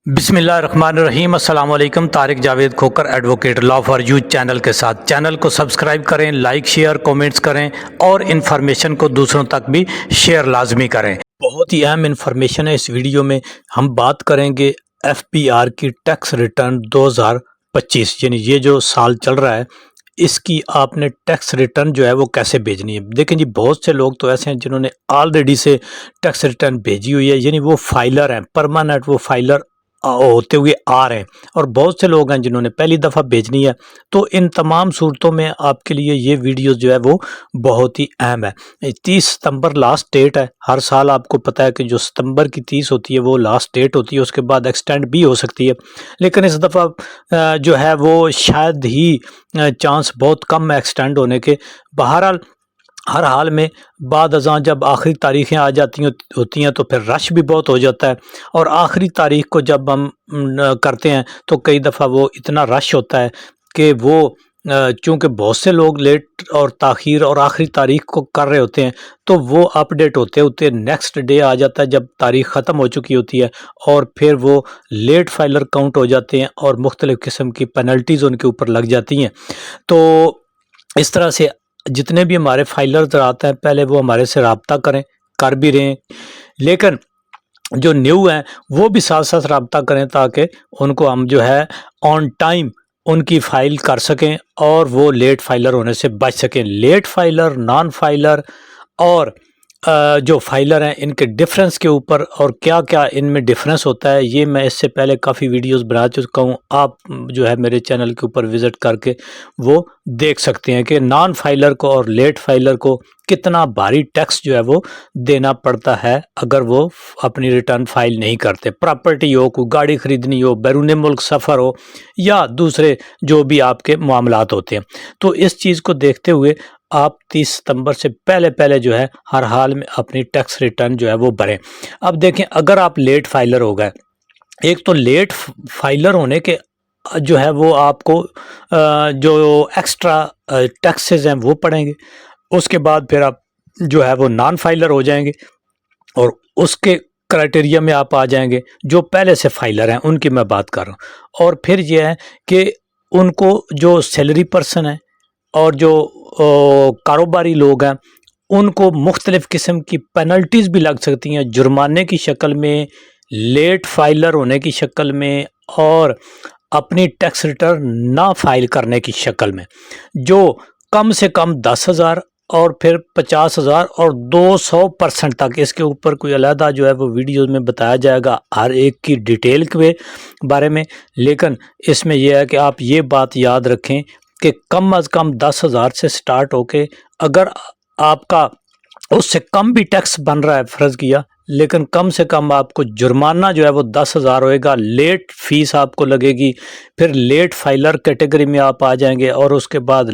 بسم اللہ الرحمن الرحیم۔ السلام علیکم۔ Tariq Javed Khokhar advocate law for you channel کے ساتھ چینل کو سبسکرائب کریں، لائک شیئر کومنٹس کریں اور انفارمیشن کو دوسروں تک بھی شیئر لازمی کریں۔ بہت ہی اہم انفارمیشن ہے اس ویڈیو میں۔ ہم بات کریں گے ایف پی آر کی ٹیکس ریٹرن 2025، یعنی یہ جو سال چل رہا ہے اس کی آپ نے ٹیکس ریٹرن جو ہے وہ کیسے بھیجنی ہے۔ دیکھیں جی، بہت سے لوگ تو ایسے ہیں جنہوں نے آلریڈی سے ٹیکس ریٹرن بھیجی ہوئی ہے، یعنی وہ فائلر ہیں، پرماننٹ وہ فائلر ہوتے ہوئے آ رہے ہیں، اور بہت سے لوگ ہیں جنہوں نے پہلی دفعہ بھیجنی ہے۔ تو ان تمام صورتوں میں آپ کے لیے یہ ویڈیو جو ہے وہ بہت ہی اہم ہے۔ 30 ستمبر لاسٹ ڈیٹ ہے۔ ہر سال آپ کو پتہ ہے کہ جو ستمبر کی 30 ہوتی ہے وہ لاسٹ ڈیٹ ہوتی ہے، اس کے بعد ایکسٹینڈ بھی ہو سکتی ہے، لیکن اس دفعہ جو ہے وہ شاید ہی چانس بہت کم ہے ایکسٹینڈ ہونے کے۔ بہرحال ہر حال میں بعد ازاں جب آخری تاریخیں آ جاتی ہوتی ہیں تو پھر رش بھی بہت ہو جاتا ہے، اور آخری تاریخ کو جب ہم کرتے ہیں تو کئی دفعہ وہ اتنا رش ہوتا ہے کہ وہ چونکہ بہت سے لوگ لیٹ اور تاخیر اور آخری تاریخ کو کر رہے ہوتے ہیں، تو وہ اپ ڈیٹ ہوتے ہوتے نیکسٹ ڈے آ جاتا ہے جب تاریخ ختم ہو چکی ہوتی ہے، اور پھر وہ لیٹ فائلر کاؤنٹ ہو جاتے ہیں اور مختلف قسم کی پینلٹیز ان کے اوپر لگ جاتی ہیں۔ تو اس طرح سے جتنے بھی ہمارے فائلرز آتے ہیں پہلے وہ ہمارے سے رابطہ کر بھی رہے ہیں، لیکن جو نیو ہیں وہ بھی ساتھ ساتھ رابطہ کریں تاکہ ان کو ہم جو ہے آن ٹائم ان کی فائل کر سکیں اور وہ لیٹ فائلر ہونے سے بچ سکیں۔ لیٹ فائلر، نان فائلر اور جو فائلر ہیں ان کے ڈفرنس کے اوپر اور کیا کیا ان میں ڈفرنس ہوتا ہے، یہ میں اس سے پہلے کافی ویڈیوز بنا چکا ہوں۔ آپ جو ہے میرے چینل کے اوپر وزٹ کر کے وہ دیکھ سکتے ہیں کہ نان فائلر کو اور لیٹ فائلر کو کتنا بھاری ٹیکس جو ہے وہ دینا پڑتا ہے اگر وہ اپنی ریٹرن فائل نہیں کرتے۔ پراپرٹی ہو، کوئی گاڑی خریدنی ہو، بیرون ملک سفر ہو، یا دوسرے جو بھی آپ کے معاملات ہوتے ہیں، تو اس چیز کو دیکھتے ہوئے آپ 30 ستمبر سے پہلے جو ہے ہر حال میں اپنی ٹیکس ریٹرن جو ہے وہ بھریں۔ اب دیکھیں، اگر آپ لیٹ فائلر ہو گئے، ایک تو لیٹ فائلر ہونے کے جو ہے وہ آپ کو جو ایکسٹرا ٹیکسز ہیں وہ پڑیں گے، اس کے بعد پھر آپ جو ہے وہ نان فائلر ہو جائیں گے، اور اس کے کرائٹیریا میں آپ آ جائیں گے۔ جو پہلے سے فائلر ہیں ان کی میں بات کر رہا ہوں، اور پھر یہ ہے کہ ان کو جو سیلری پرسن ہیں اور جو کاروباری لوگ ہیں ان کو مختلف قسم کی پینلٹیز بھی لگ سکتی ہیں، جرمانے کی شکل میں، لیٹ فائلر ہونے کی شکل میں، اور اپنی ٹیکس ریٹرن نہ فائل کرنے کی شکل میں، جو کم سے کم 10,000 اور پھر 50,000 اور 200% تک۔ اس کے اوپر کوئی علیحدہ جو ہے وہ ویڈیوز میں بتایا جائے گا ہر ایک کی ڈیٹیل کے بارے میں، لیکن اس میں یہ ہے کہ آپ یہ بات یاد رکھیں کہ کم از کم 10,000 سے سٹارٹ ہو کے اگر آپ کا اس سے کم بھی ٹیکس بن رہا ہے فرض کیا، لیکن کم سے کم آپ کو جرمانہ جو ہے وہ 10,000 ہوئے گا، لیٹ فیس آپ کو لگے گی، پھر لیٹ فائلر کیٹیگری میں آپ آ جائیں گے، اور اس کے بعد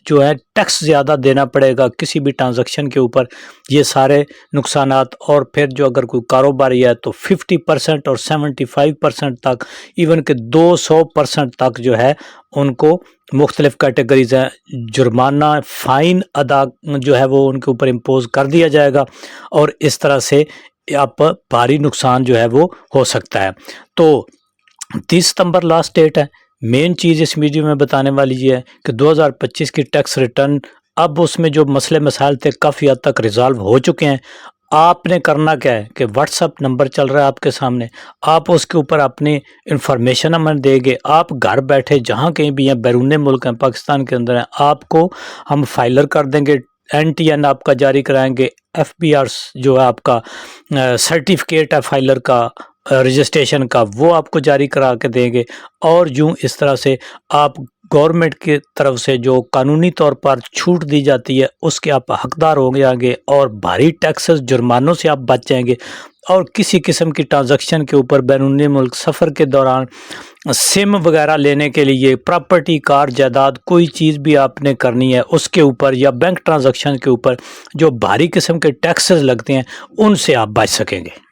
جو ہے ٹیکس زیادہ دینا پڑے گا کسی بھی ٹرانزیکشن کے اوپر، یہ سارے نقصانات۔ اور پھر جو اگر کوئی کاروباری ہے تو 50% اور 75% تک، ایون کہ 200% تک جو ہے ان کو مختلف کیٹیگریز ہیں، جرمانہ فائن ادا جو ہے وہ ان کے اوپر امپوز کر دیا جائے گا، اور اس طرح سے آپ بھاری نقصان جو ہے وہ ہو سکتا ہے۔ تو 30 ستمبر لاسٹ ڈیٹ ہے۔ مین چیز اس ویڈیو میں بتانے والی یہ ہے کہ 2025 کی ٹیکس ریٹرن اب اس میں جو مسئلے مسائل تھے کافی حد تک ریزالو ہو چکے ہیں۔ آپ نے کرنا کیا ہے کہ واٹس اپ نمبر چل رہا ہے آپ کے سامنے، آپ اس کے اوپر اپنی انفارمیشن ہمیں دیں گے، آپ گھر بیٹھے جہاں کہیں بھی ہیں، بیرون ملک ہیں، پاکستان کے اندر ہیں، آپ کو ہم فائلر کر دیں گے، NTN آپ کا جاری کرائیں گے، FBR جو ہے آپ کا سرٹیفکیٹ ہے فائلر کا، رجسٹریشن کا، وہ آپ کو جاری کرا کے دیں گے، اور یوں اس طرح سے آپ گورنمنٹ کی طرف سے جو قانونی طور پر چھوٹ دی جاتی ہے اس کے آپ حقدار ہو جائیں گے، اور بھاری ٹیکسز جرمانوں سے آپ بچ جائیں گے، اور کسی قسم کی ٹرانزیکشن کے اوپر بیرون ملک سفر کے دوران سم وغیرہ لینے کے لیے، پراپرٹی، کار، جائیداد، کوئی چیز بھی آپ نے کرنی ہے اس کے اوپر، یا بینک ٹرانزیکشن کے اوپر جو بھاری قسم کے ٹیکسز لگتے ہیں ان سے آپ بچ سکیں گے۔